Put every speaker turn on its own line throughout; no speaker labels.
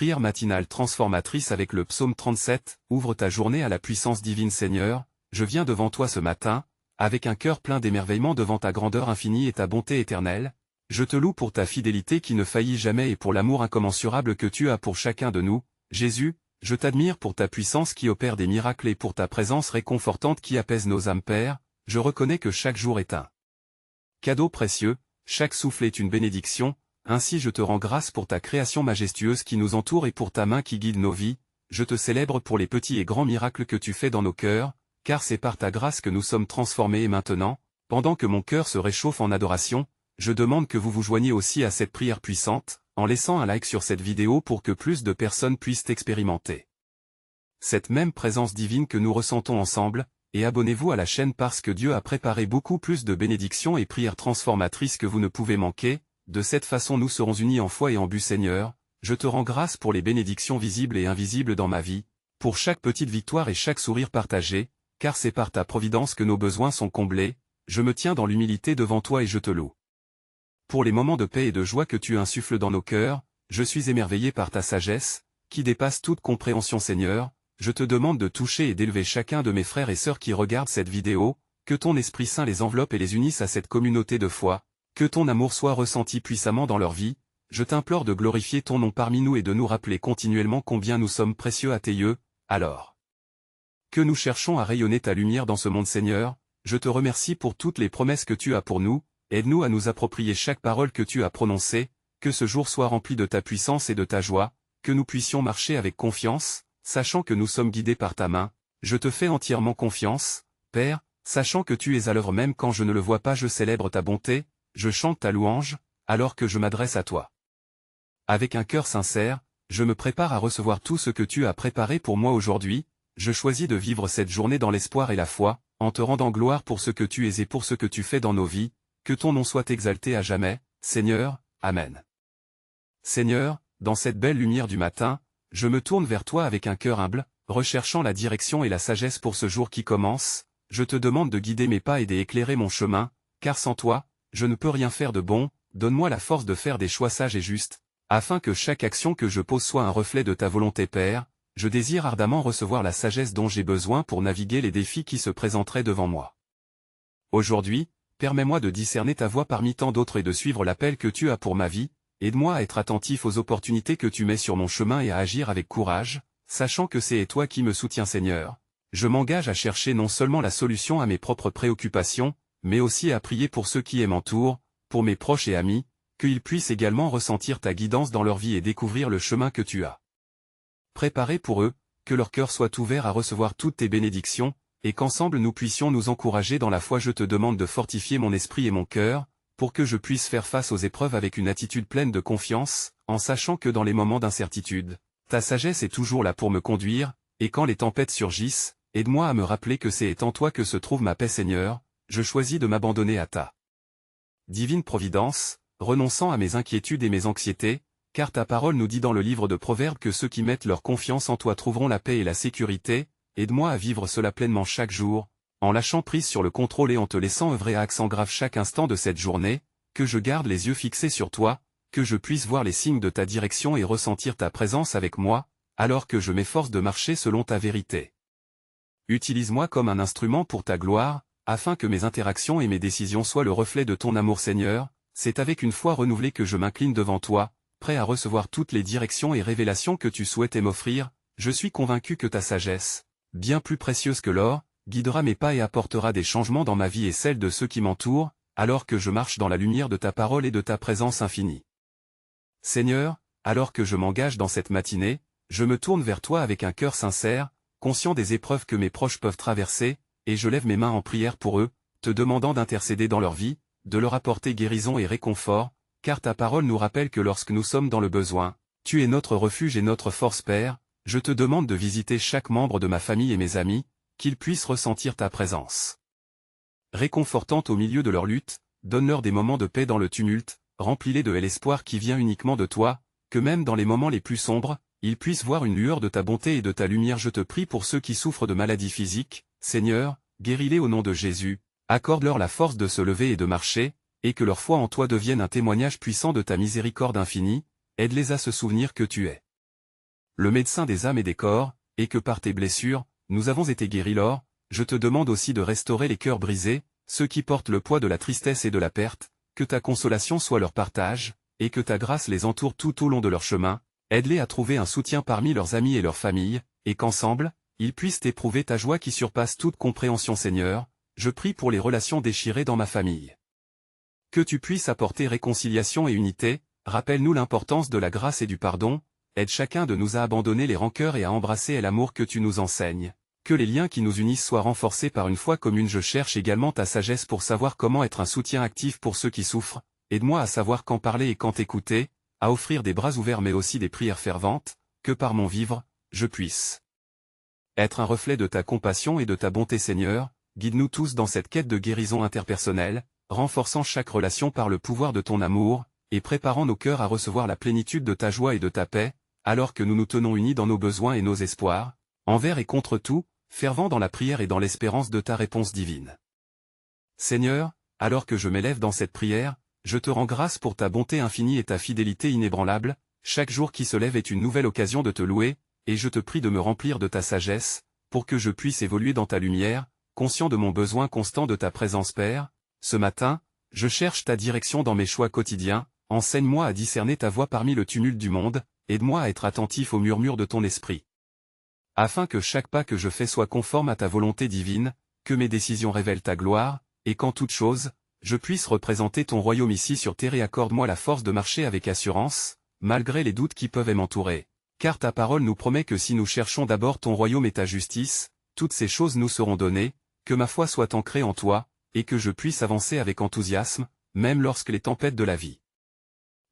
Prière matinale transformatrice avec le psaume 37, ouvre ta journée à la puissance divine. Seigneur, je viens devant toi ce matin, avec un cœur plein d'émerveillement devant ta grandeur infinie et ta bonté éternelle. Je te loue pour ta fidélité qui ne faillit jamais et pour l'amour incommensurable que tu as pour chacun de nous. Jésus, je t'admire pour ta puissance qui opère des miracles et pour ta présence réconfortante qui apaise nos âmes. Père, je reconnais que chaque jour est un cadeau précieux, chaque souffle est une bénédiction. Ainsi je te rends grâce pour ta création majestueuse qui nous entoure et pour ta main qui guide nos vies. Je te célèbre pour les petits et grands miracles que tu fais dans nos cœurs, car c'est par ta grâce que nous sommes transformés. Et maintenant, pendant que mon cœur se réchauffe en adoration, je demande que vous vous joigniez aussi à cette prière puissante, en laissant un like sur cette vidéo pour que plus de personnes puissent expérimenter cette même présence divine que nous ressentons ensemble, et abonnez-vous à la chaîne parce que Dieu a préparé beaucoup plus de bénédictions et prières transformatrices que vous ne pouvez manquer. De cette façon nous serons unis en foi et en but. Seigneur, je te rends grâce pour les bénédictions visibles et invisibles dans ma vie, pour chaque petite victoire et chaque sourire partagé, car c'est par ta providence que nos besoins sont comblés. Je me tiens dans l'humilité devant toi et je te loue. Pour les moments de paix et de joie que tu insuffles dans nos cœurs, je suis émerveillé par ta sagesse, qui dépasse toute compréhension. Seigneur, je te demande de toucher et d'élever chacun de mes frères et sœurs qui regardent cette vidéo, que ton Esprit Saint les enveloppe et les unisse à cette communauté de foi. Que ton amour soit ressenti puissamment dans leur vie. Je t'implore de glorifier ton nom parmi nous et de nous rappeler continuellement combien nous sommes précieux à tes yeux. Alors que nous cherchons à rayonner ta lumière dans ce monde. Seigneur, je te remercie pour toutes les promesses que tu as pour nous. Aide-nous à nous approprier chaque parole que tu as prononcée, que ce jour soit rempli de ta puissance et de ta joie, que nous puissions marcher avec confiance, sachant que nous sommes guidés par ta main. Je te fais entièrement confiance, Père, sachant que tu es à l'œuvre même quand je ne le vois pas. Je célèbre ta bonté. Je chante ta louange, alors que je m'adresse à toi. Avec un cœur sincère, je me prépare à recevoir tout ce que tu as préparé pour moi aujourd'hui. Je choisis de vivre cette journée dans l'espoir et la foi, en te rendant gloire pour ce que tu es et pour ce que tu fais dans nos vies. Que ton nom soit exalté à jamais, Seigneur, Amen. Seigneur, dans cette belle lumière du matin, je me tourne vers toi avec un cœur humble, recherchant la direction et la sagesse pour ce jour qui commence. Je te demande de guider mes pas et d'éclairer mon chemin, car sans toi, je ne peux rien faire de bon. Donne-moi la force de faire des choix sages et justes, afin que chaque action que je pose soit un reflet de ta volonté. Père, je désire ardemment recevoir la sagesse dont j'ai besoin pour naviguer les défis qui se présenteraient devant moi. Aujourd'hui, permets-moi de discerner ta voix parmi tant d'autres et de suivre l'appel que tu as pour ma vie. Aide-moi à être attentif aux opportunités que tu mets sur mon chemin et à agir avec courage, sachant que c'est toi qui me soutiens. Seigneur, je m'engage à chercher non seulement la solution à mes propres préoccupations, mais aussi à prier pour ceux qui m'entourent, pour mes proches et amis, qu'ils puissent également ressentir ta guidance dans leur vie et découvrir le chemin que tu as préparé pour eux, que leur cœur soit ouvert à recevoir toutes tes bénédictions, et qu'ensemble nous puissions nous encourager dans la foi. Je te demande de fortifier mon esprit et mon cœur, pour que je puisse faire face aux épreuves avec une attitude pleine de confiance, en sachant que dans les moments d'incertitude, ta sagesse est toujours là pour me conduire, et quand les tempêtes surgissent, aide-moi à me rappeler que c'est en toi que se trouve ma paix. Seigneur, je choisis de m'abandonner à ta divine providence, renonçant à mes inquiétudes et mes anxiétés, car ta parole nous dit dans le livre de Proverbes que ceux qui mettent leur confiance en toi trouveront la paix et la sécurité. Aide-moi à vivre cela pleinement chaque jour, en lâchant prise sur le contrôle et en te laissant œuvrer à accent grave chaque instant de cette journée, que je garde les yeux fixés sur toi, que je puisse voir les signes de ta direction et ressentir ta présence avec moi, alors que je m'efforce de marcher selon ta vérité. Utilise-moi comme un instrument pour ta gloire, afin que mes interactions et mes décisions soient le reflet de ton amour. Seigneur, c'est avec une foi renouvelée que je m'incline devant toi, prêt à recevoir toutes les directions et révélations que tu souhaitais m'offrir. Je suis convaincu que ta sagesse, bien plus précieuse que l'or, guidera mes pas et apportera des changements dans ma vie et celle de ceux qui m'entourent, alors que je marche dans la lumière de ta parole et de ta présence infinie. Seigneur, alors que je m'engage dans cette matinée, je me tourne vers toi avec un cœur sincère, conscient des épreuves que mes proches peuvent traverser, et je lève mes mains en prière pour eux, te demandant d'intercéder dans leur vie, de leur apporter guérison et réconfort, car ta parole nous rappelle que lorsque nous sommes dans le besoin, tu es notre refuge et notre force. Père, je te demande de visiter chaque membre de ma famille et mes amis, qu'ils puissent ressentir ta présence réconfortante au milieu de leur lutte. Donne-leur des moments de paix dans le tumulte, remplis-les de l'espoir qui vient uniquement de toi, que même dans les moments les plus sombres, ils puissent voir une lueur de ta bonté et de ta lumière. Je te prie pour ceux qui souffrent de maladies physiques, Seigneur, guéris-les au nom de Jésus, accorde-leur la force de se lever et de marcher, et que leur foi en toi devienne un témoignage puissant de ta miséricorde infinie. Aide-les à se souvenir que tu es le médecin des âmes et des corps, et que par tes blessures, nous avons été guéris lors, je te demande aussi de restaurer les cœurs brisés, ceux qui portent le poids de la tristesse et de la perte, que ta consolation soit leur partage, et que ta grâce les entoure tout au long de leur chemin, aide-les à trouver un soutien parmi leurs amis et leurs familles, et qu'ensemble, ils puissent éprouver ta joie qui surpasse toute compréhension Seigneur, je prie pour les relations déchirées dans ma famille. Que tu puisses apporter réconciliation et unité, rappelle-nous l'importance de la grâce et du pardon, aide chacun de nous à abandonner les rancœurs et à embrasser l'amour que tu nous enseignes. Que les liens qui nous unissent soient renforcés par une foi commune. Je cherche également ta sagesse pour savoir comment être un soutien actif pour ceux qui souffrent, aide-moi à savoir quand parler et quand écouter, à offrir des bras ouverts mais aussi des prières ferventes, que par mon vivre, je puisse être un reflet de ta compassion et de ta bonté Seigneur, guide-nous tous dans cette quête de guérison interpersonnelle, renforçant chaque relation par le pouvoir de ton amour, et préparant nos cœurs à recevoir la plénitude de ta joie et de ta paix, alors que nous nous tenons unis dans nos besoins et nos espoirs, envers et contre tout, fervents dans la prière et dans l'espérance de ta réponse divine. Seigneur, alors que je m'élève dans cette prière, je te rends grâce pour ta bonté infinie et ta fidélité inébranlable, chaque jour qui se lève est une nouvelle occasion de te louer, et je te prie de me remplir de ta sagesse, pour que je puisse évoluer dans ta lumière, conscient de mon besoin constant de ta présence Père. Ce matin, je cherche ta direction dans mes choix quotidiens, enseigne-moi à discerner ta voix parmi le tumulte du monde, aide-moi à être attentif aux murmures de ton esprit. Afin que chaque pas que je fais soit conforme à ta volonté divine, que mes décisions révèlent ta gloire, et qu'en toute chose, je puisse représenter ton royaume ici sur terre et accorde-moi la force de marcher avec assurance, malgré les doutes qui peuvent m'entourer. Car ta parole nous promet que si nous cherchons d'abord ton royaume et ta justice, toutes ces choses nous seront données, que ma foi soit ancrée en toi, et que je puisse avancer avec enthousiasme, même lorsque les tempêtes de la vie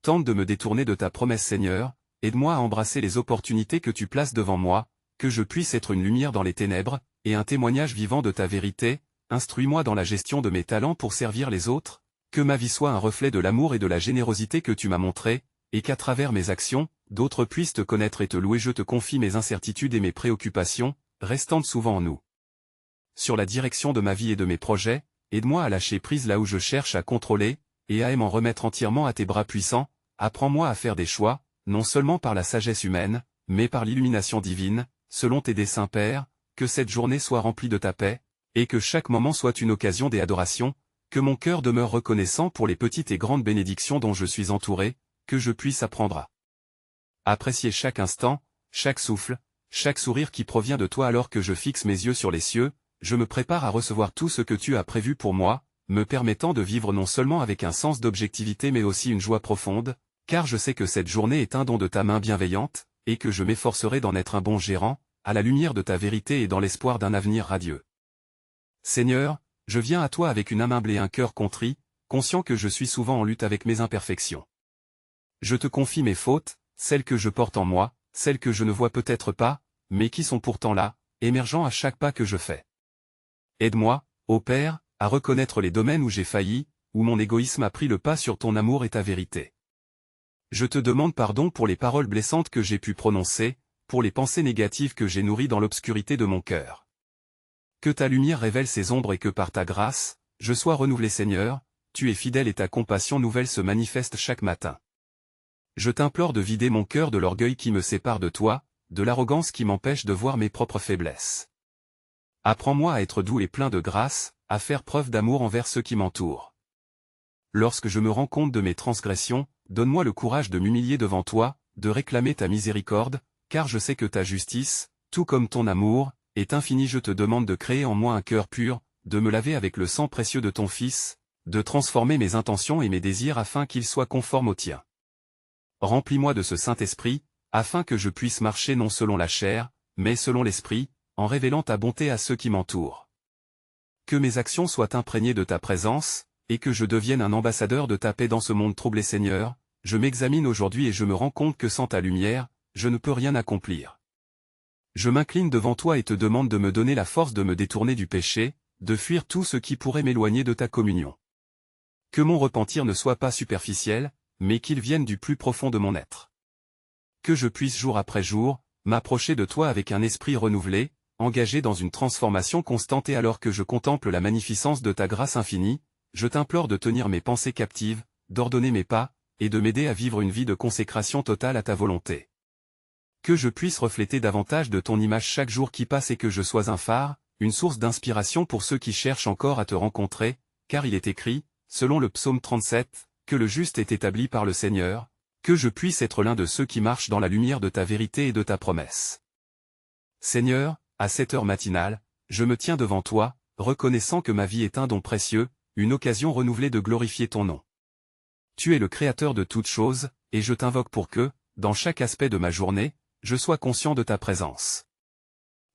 tentent de me détourner de ta promesse Seigneur, aide-moi à embrasser les opportunités que tu places devant moi, que je puisse être une lumière dans les ténèbres, et un témoignage vivant de ta vérité, instruis-moi dans la gestion de mes talents pour servir les autres, que ma vie soit un reflet de l'amour et de la générosité que tu m'as montré, et qu'à travers mes actions, d'autres puissent te connaître et te louer. Je te confie mes incertitudes et mes préoccupations, restantes souvent en nous. Sur la direction de ma vie et de mes projets, aide-moi à lâcher prise là où je cherche à contrôler, et à m'en remettre entièrement à tes bras puissants, apprends-moi à faire des choix, non seulement par la sagesse humaine, mais par l'illumination divine, selon tes desseins Père, que cette journée soit remplie de ta paix, et que chaque moment soit une occasion d'adoration, que mon cœur demeure reconnaissant pour les petites et grandes bénédictions dont je suis entouré, que je puisse apprendre à apprécier chaque instant, chaque souffle, chaque sourire qui provient de toi alors que je fixe mes yeux sur les cieux, je me prépare à recevoir tout ce que tu as prévu pour moi, me permettant de vivre non seulement avec un sens d'objectivité mais aussi une joie profonde, car je sais que cette journée est un don de ta main bienveillante, et que je m'efforcerai d'en être un bon gérant, à la lumière de ta vérité et dans l'espoir d'un avenir radieux. Seigneur, je viens à toi avec une âme humble et un cœur contrit, conscient que je suis souvent en lutte avec mes imperfections. Je te confie mes fautes, celles que je porte en moi, celles que je ne vois peut-être pas, mais qui sont pourtant là, émergeant à chaque pas que je fais. Aide-moi, ô Père, à reconnaître les domaines où j'ai failli, où mon égoïsme a pris le pas sur ton amour et ta vérité. Je te demande pardon pour les paroles blessantes que j'ai pu prononcer, pour les pensées négatives que j'ai nourries dans l'obscurité de mon cœur. Que ta lumière révèle ces ombres et que par ta grâce, je sois renouvelé Seigneur, tu es fidèle et ta compassion nouvelle se manifeste chaque matin. Je t'implore de vider mon cœur de l'orgueil qui me sépare de toi, de l'arrogance qui m'empêche de voir mes propres faiblesses. Apprends-moi à être doux et plein de grâce, à faire preuve d'amour envers ceux qui m'entourent. Lorsque je me rends compte de mes transgressions, donne-moi le courage de m'humilier devant toi, de réclamer ta miséricorde, car je sais que ta justice, tout comme ton amour, est infini. Je te demande de créer en moi un cœur pur, de me laver avec le sang précieux de ton Fils, de transformer mes intentions et mes désirs afin qu'ils soient conformes aux tiens. Remplis-moi de ce Saint-Esprit, afin que je puisse marcher non selon la chair, mais selon l'Esprit, en révélant ta bonté à ceux qui m'entourent. Que mes actions soient imprégnées de ta présence, et que je devienne un ambassadeur de ta paix dans ce monde troublé Seigneur, je m'examine aujourd'hui et je me rends compte que sans ta lumière, je ne peux rien accomplir. Je m'incline devant toi et te demande de me donner la force de me détourner du péché, de fuir tout ce qui pourrait m'éloigner de ta communion. Que mon repentir ne soit pas superficiel, mais qu'il vienne du plus profond de mon être. Que je puisse jour après jour, m'approcher de toi avec un esprit renouvelé, engagé dans une transformation constante et alors que je contemple la magnificence de ta grâce infinie, je t'implore de tenir mes pensées captives, d'ordonner mes pas, et de m'aider à vivre une vie de consécration totale à ta volonté. Que je puisse refléter davantage de ton image chaque jour qui passe et que je sois un phare, une source d'inspiration pour ceux qui cherchent encore à te rencontrer, car il est écrit, selon le psaume 37, que le juste est établi par le Seigneur, que je puisse être l'un de ceux qui marchent dans la lumière de ta vérité et de ta promesse. Seigneur, à cette heure matinale, je me tiens devant toi, reconnaissant que ma vie est un don précieux, une occasion renouvelée de glorifier ton nom. Tu es le Créateur de toutes choses, et je t'invoque pour que, dans chaque aspect de ma journée, je sois conscient de ta présence.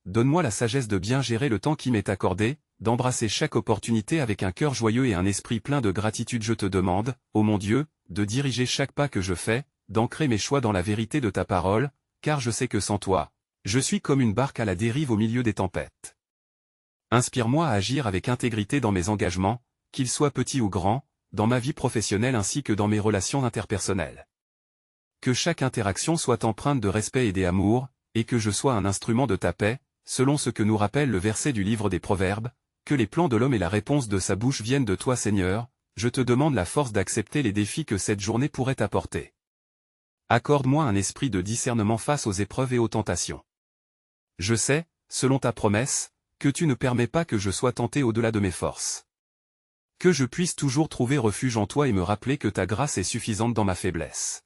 Donne-moi la sagesse de bien gérer le temps qui m'est accordé, d'embrasser chaque opportunité avec un cœur joyeux et un esprit plein de gratitude. Je te demande, ô mon Dieu, de diriger chaque pas que je fais, d'ancrer mes choix dans la vérité de ta parole, car je sais que sans toi, je suis comme une barque à la dérive au milieu des tempêtes. Inspire-moi à agir avec intégrité dans mes engagements, qu'ils soient petits ou grands, dans ma vie professionnelle ainsi que dans mes relations interpersonnelles. Que chaque interaction soit empreinte de respect et d'amour, et que je sois un instrument de ta paix, selon ce que nous rappelle le verset du livre des Proverbes, que les plans de l'homme et la réponse de sa bouche viennent de toi Seigneur, je te demande la force d'accepter les défis que cette journée pourrait apporter. Accorde-moi un esprit de discernement face aux épreuves et aux tentations. Je sais, selon ta promesse, que tu ne permets pas que je sois tenté au-delà de mes forces. Que je puisse toujours trouver refuge en toi et me rappeler que ta grâce est suffisante dans ma faiblesse.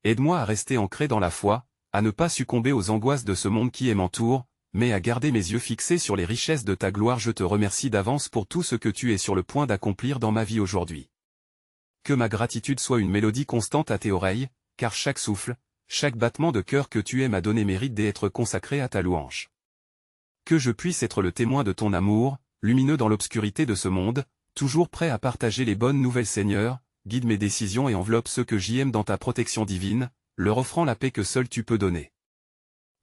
Aide-moi à rester ancré dans la foi, à ne pas succomber aux angoisses de ce monde qui m'entoure, mais à garder mes yeux fixés sur les richesses de ta gloire. Je te remercie d'avance pour tout ce que tu es sur le point d'accomplir dans ma vie aujourd'hui. Que ma gratitude soit une mélodie constante à tes oreilles, car chaque souffle, chaque battement de cœur que tu m'as donné mérite d'être consacré à ta louange. Que je puisse être le témoin de ton amour, lumineux dans l'obscurité de ce monde, toujours prêt à partager les bonnes nouvelles Seigneur, guide mes décisions et enveloppe ceux que j'aime dans ta protection divine, leur offrant la paix que seul tu peux donner.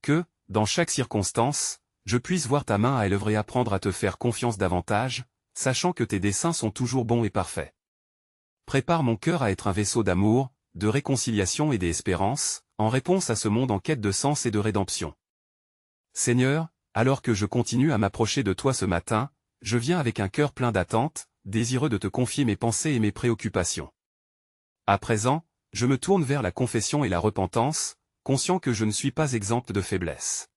Que, dans chaque circonstance, je puisse voir ta main à œuvre et apprendre à te faire confiance davantage, sachant que tes desseins sont toujours bons et parfaits. Prépare mon cœur à être un vaisseau d'amour, de réconciliation et d'espérance, en réponse à ce monde en quête de sens et de rédemption. Seigneur, alors que je continue à m'approcher de toi ce matin, je viens avec un cœur plein d'attente, désireux de te confier mes pensées et mes préoccupations. À présent, je me tourne vers la confession et la repentance, conscient que je ne suis pas exempt de faiblesse.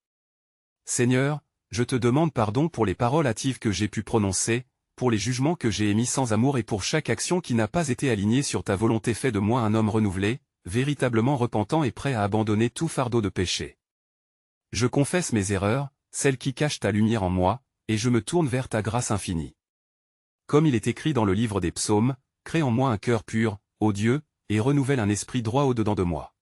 Seigneur, je te demande pardon pour les paroles hâtives que j'ai pu prononcer, pour les jugements que j'ai émis sans amour et pour chaque action qui n'a pas été alignée sur ta volonté. Fais de moi un homme renouvelé, véritablement repentant et prêt à abandonner tout fardeau de péché. Je confesse mes erreurs, celles qui cachent ta lumière en moi, et je me tourne vers ta grâce infinie. Comme il est écrit dans le livre des psaumes, crée en moi un cœur pur, ô Dieu, et renouvelle un esprit droit au-dedans de moi.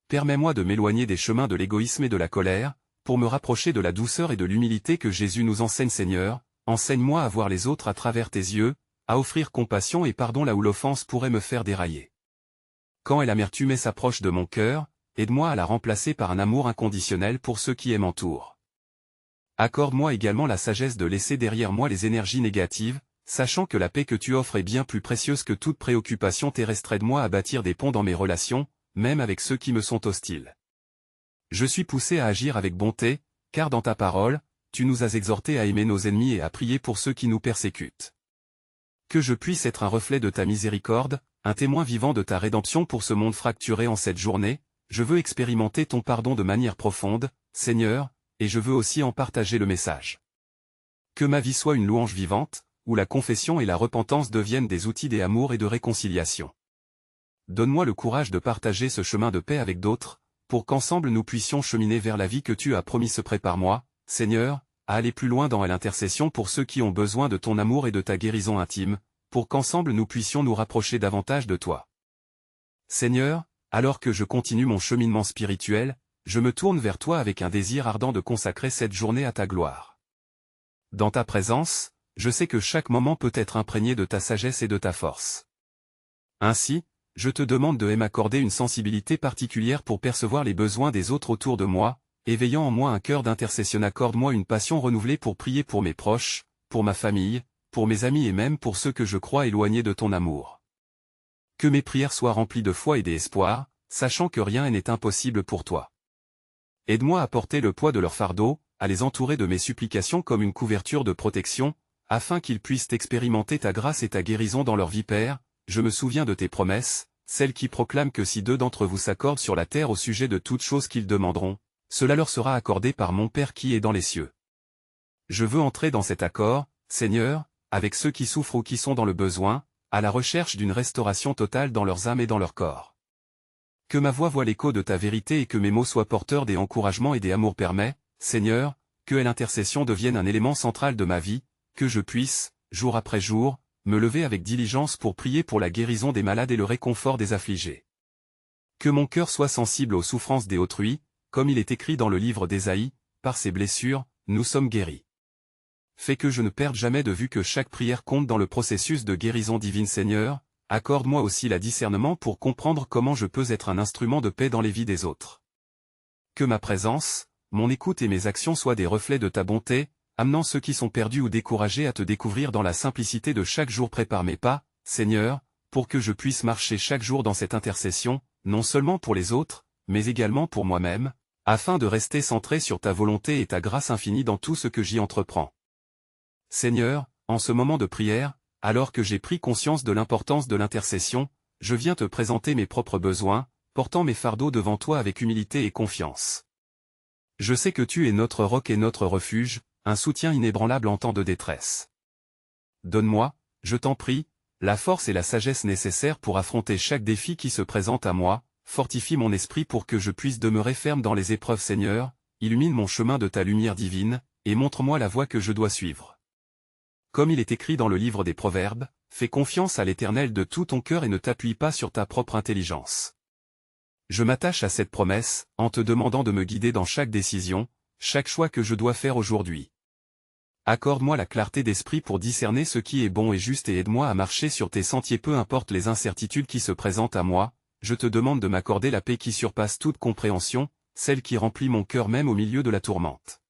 Permets-moi de m'éloigner des chemins de l'égoïsme et de la colère, pour me rapprocher de la douceur et de l'humilité que Jésus nous enseigne. Seigneur, enseigne-moi à voir les autres à travers tes yeux, à offrir compassion et pardon là où l'offense pourrait me faire dérailler. Quand l'amertume s'approche de mon cœur, aide-moi à la remplacer par un amour inconditionnel pour ceux qui m'entourent. Accorde-moi également la sagesse de laisser derrière moi les énergies négatives, sachant que la paix que tu offres est bien plus précieuse que toute préoccupation terrestre. Aide-moi à bâtir des ponts dans mes relations, même avec ceux qui me sont hostiles. Je suis poussé à agir avec bonté, car dans ta parole, tu nous as exhortés à aimer nos ennemis et à prier pour ceux qui nous persécutent. Que je puisse être un reflet de ta miséricorde, un témoin vivant de ta rédemption pour ce monde fracturé en cette journée. Je veux expérimenter ton pardon de manière profonde, Seigneur, et je veux aussi en partager le message. Que ma vie soit une louange vivante, où la confession et la repentance deviennent des outils d'amour et de réconciliation. Donne-moi le courage de partager ce chemin de paix avec d'autres, pour qu'ensemble nous puissions cheminer vers la vie que tu as promis. Prépare-moi, Seigneur, à aller plus loin dans l'intercession pour ceux qui ont besoin de ton amour et de ta guérison intime, pour qu'ensemble nous puissions nous rapprocher davantage de toi. Seigneur, alors que je continue mon cheminement spirituel, je me tourne vers toi avec un désir ardent de consacrer cette journée à ta gloire. Dans ta présence, je sais que chaque moment peut être imprégné de ta sagesse et de ta force. Ainsi, je te demande de m'accorder une sensibilité particulière pour percevoir les besoins des autres autour de moi, éveillant en moi un cœur d'intercession. Accorde-moi une passion renouvelée pour prier pour mes proches, pour ma famille, pour mes amis et même pour ceux que je crois éloignés de ton amour. Que mes prières soient remplies de foi et d'espoir, sachant que rien n'est impossible pour toi. Aide-moi à porter le poids de leur fardeau, à les entourer de mes supplications comme une couverture de protection, afin qu'ils puissent expérimenter ta grâce et ta guérison dans leur vie. Père, je me souviens de tes promesses, celle qui proclame que si 2 d'entre vous s'accordent sur la terre au sujet de toute chose qu'ils demanderont, cela leur sera accordé par mon Père qui est dans les cieux. Je veux entrer dans cet accord, Seigneur, avec ceux qui souffrent ou qui sont dans le besoin, à la recherche d'une restauration totale dans leurs âmes et dans leur corps. Que ma voix voie l'écho de ta vérité et que mes mots soient porteurs des encouragements et des amours permet, Seigneur, que l'intercession devienne un élément central de ma vie, que je puisse, jour après jour, me lever avec diligence pour prier pour la guérison des malades et le réconfort des affligés. Que mon cœur soit sensible aux souffrances des autrui, comme il est écrit dans le livre d'Ésaïe, par ses blessures, nous sommes guéris. Fais que je ne perde jamais de vue que chaque prière compte dans le processus de guérison divine Seigneur, accorde-moi aussi la discernement pour comprendre comment je peux être un instrument de paix dans les vies des autres. Que ma présence, mon écoute et mes actions soient des reflets de ta bonté, amenant ceux qui sont perdus ou découragés à te découvrir dans la simplicité de chaque jour. Prépare mes pas, Seigneur, pour que je puisse marcher chaque jour dans cette intercession, non seulement pour les autres, mais également pour moi-même, afin de rester centré sur ta volonté et ta grâce infinie dans tout ce que j'y entreprends. Seigneur, en ce moment de prière, alors que j'ai pris conscience de l'importance de l'intercession, je viens te présenter mes propres besoins, portant mes fardeaux devant toi avec humilité et confiance. Je sais que tu es notre roc et notre refuge, un soutien inébranlable en temps de détresse. Donne-moi, je t'en prie, la force et la sagesse nécessaires pour affronter chaque défi qui se présente à moi, fortifie mon esprit pour que je puisse demeurer ferme dans les épreuves Seigneur, illumine mon chemin de ta lumière divine, et montre-moi la voie que je dois suivre. Comme il est écrit dans le livre des Proverbes, fais confiance à l'Éternel de tout ton cœur et ne t'appuie pas sur ta propre intelligence. Je m'attache à cette promesse, en te demandant de me guider dans chaque décision, chaque choix que je dois faire aujourd'hui. Accorde-moi la clarté d'esprit pour discerner ce qui est bon et juste et aide-moi à marcher sur tes sentiers peu importe les incertitudes qui se présentent à moi, je te demande de m'accorder la paix qui surpasse toute compréhension, celle qui remplit mon cœur même au milieu de la tourmente.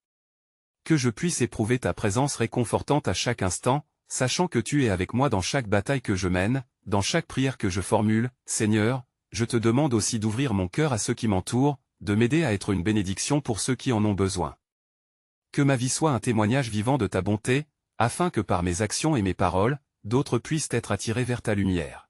Que je puisse éprouver ta présence réconfortante à chaque instant, sachant que tu es avec moi dans chaque bataille que je mène, dans chaque prière que je formule, Seigneur, je te demande aussi d'ouvrir mon cœur à ceux qui m'entourent, de m'aider à être une bénédiction pour ceux qui en ont besoin. Que ma vie soit un témoignage vivant de ta bonté, afin que par mes actions et mes paroles, d'autres puissent être attirés vers ta lumière.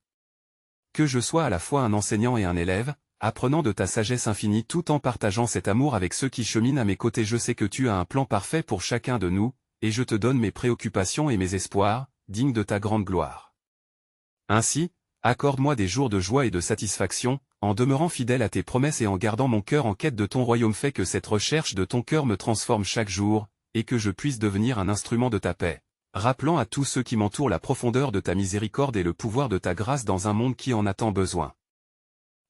Que je sois à la fois un enseignant et un élève, apprenant de ta sagesse infinie tout en partageant cet amour avec ceux qui cheminent à mes côtés. Je sais que tu as un plan parfait pour chacun de nous, et je te donne mes préoccupations et mes espoirs, dignes de ta grande gloire. Ainsi, accorde-moi des jours de joie et de satisfaction, en demeurant fidèle à tes promesses et en gardant mon cœur en quête de ton royaume. Fais que cette recherche de ton cœur me transforme chaque jour, et que je puisse devenir un instrument de ta paix, rappelant à tous ceux qui m'entourent la profondeur de ta miséricorde et le pouvoir de ta grâce dans un monde qui en a tant besoin.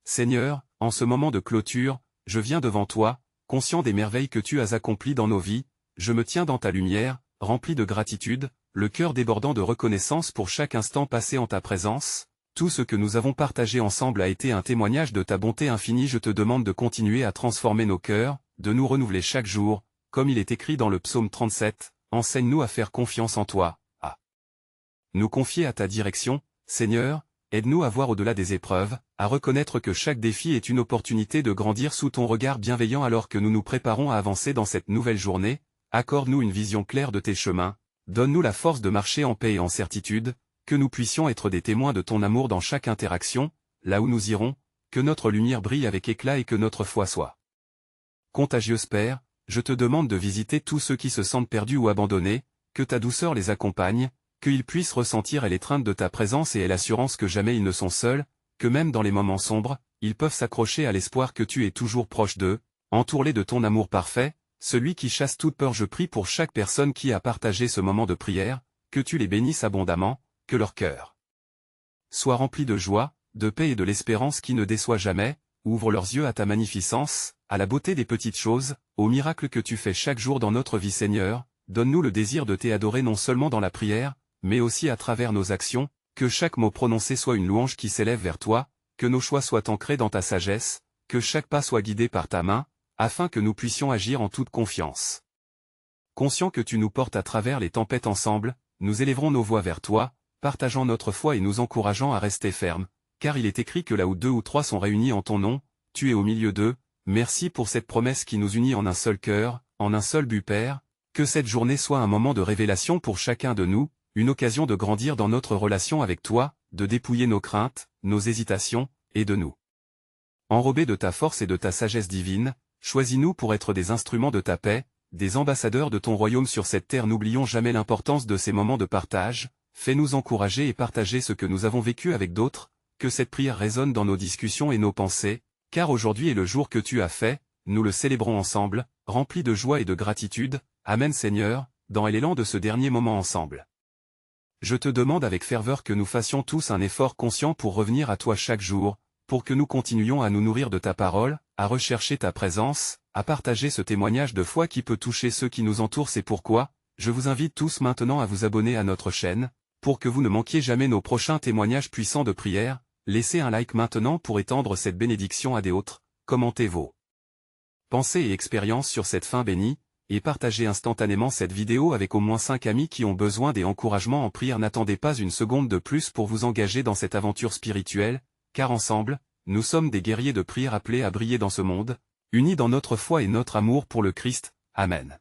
Seigneur, en ce moment de clôture, je viens devant toi, conscient des merveilles que tu as accomplies dans nos vies, je me tiens dans ta lumière, rempli de gratitude, le cœur débordant de reconnaissance pour chaque instant passé en ta présence. Tout ce que nous avons partagé ensemble a été un témoignage de ta bonté infinie. Je te demande de continuer à transformer nos cœurs, de nous renouveler chaque jour, comme il est écrit dans le psaume 37, enseigne-nous à faire confiance en toi, à nous confier à ta direction, Seigneur. Aide-nous à voir au-delà des épreuves, à reconnaître que chaque défi est une opportunité de grandir sous ton regard bienveillant alors que nous nous préparons à avancer dans cette nouvelle journée. Accorde-nous une vision claire de tes chemins, donne-nous la force de marcher en paix et en certitude, que nous puissions être des témoins de ton amour dans chaque interaction, là où nous irons, que notre lumière brille avec éclat et que notre foi soit contagieuse. Père, je te demande de visiter tous ceux qui se sentent perdus ou abandonnés, que ta douceur les accompagne, qu'ils puissent ressentir l'étreinte de ta présence et l'assurance que jamais ils ne sont seuls, que même dans les moments sombres, ils peuvent s'accrocher à l'espoir que tu es toujours proche d'eux, entourés de ton amour parfait, celui qui chasse toute peur. Je prie pour chaque personne qui a partagé ce moment de prière, que tu les bénisses abondamment, que leur cœur soit rempli de joie, de paix et de l'espérance qui ne déçoit jamais. Ouvre leurs yeux à ta magnificence, à la beauté des petites choses, aux miracles que tu fais chaque jour dans notre vie. Seigneur, donne-nous le désir de t'adorer non seulement dans la prière, mais aussi à travers nos actions, que chaque mot prononcé soit une louange qui s'élève vers toi, que nos choix soient ancrés dans ta sagesse, que chaque pas soit guidé par ta main, afin que nous puissions agir en toute confiance. Conscient que tu nous portes à travers les tempêtes ensemble, nous élèverons nos voix vers toi, partageant notre foi et nous encourageant à rester fermes, car il est écrit que là où 2 ou 3 sont réunis en ton nom, tu es au milieu d'eux. Merci pour cette promesse qui nous unit en un seul cœur, en un seul but. Père, que cette journée soit un moment de révélation pour chacun de nous, une occasion de grandir dans notre relation avec toi, de dépouiller nos craintes, nos hésitations, aide-nous. Enrobés de ta force et de ta sagesse divine, choisis-nous pour être des instruments de ta paix, des ambassadeurs de ton royaume sur cette terre. N'oublions jamais l'importance de ces moments de partage, fais-nous encourager et partager ce que nous avons vécu avec d'autres, que cette prière résonne dans nos discussions et nos pensées, car aujourd'hui est le jour que tu as fait, nous le célébrons ensemble, remplis de joie et de gratitude. Amen Seigneur, dans l'élan de ce dernier moment ensemble. Je te demande avec ferveur que nous fassions tous un effort conscient pour revenir à toi chaque jour, pour que nous continuions à nous nourrir de ta parole, à rechercher ta présence, à partager ce témoignage de foi qui peut toucher ceux qui nous entourent. C'est pourquoi, je vous invite tous maintenant à vous abonner à notre chaîne, pour que vous ne manquiez jamais nos prochains témoignages puissants de prière. Laissez un like maintenant pour étendre cette bénédiction à des autres, commentez vos pensées et expériences sur cette fin bénie, et partagez instantanément cette vidéo avec au moins 5 amis qui ont besoin des encouragements en prière. N'attendez pas une seconde de plus pour vous engager dans cette aventure spirituelle, car ensemble, nous sommes des guerriers de prière appelés à briller dans ce monde, unis dans notre foi et notre amour pour le Christ. Amen.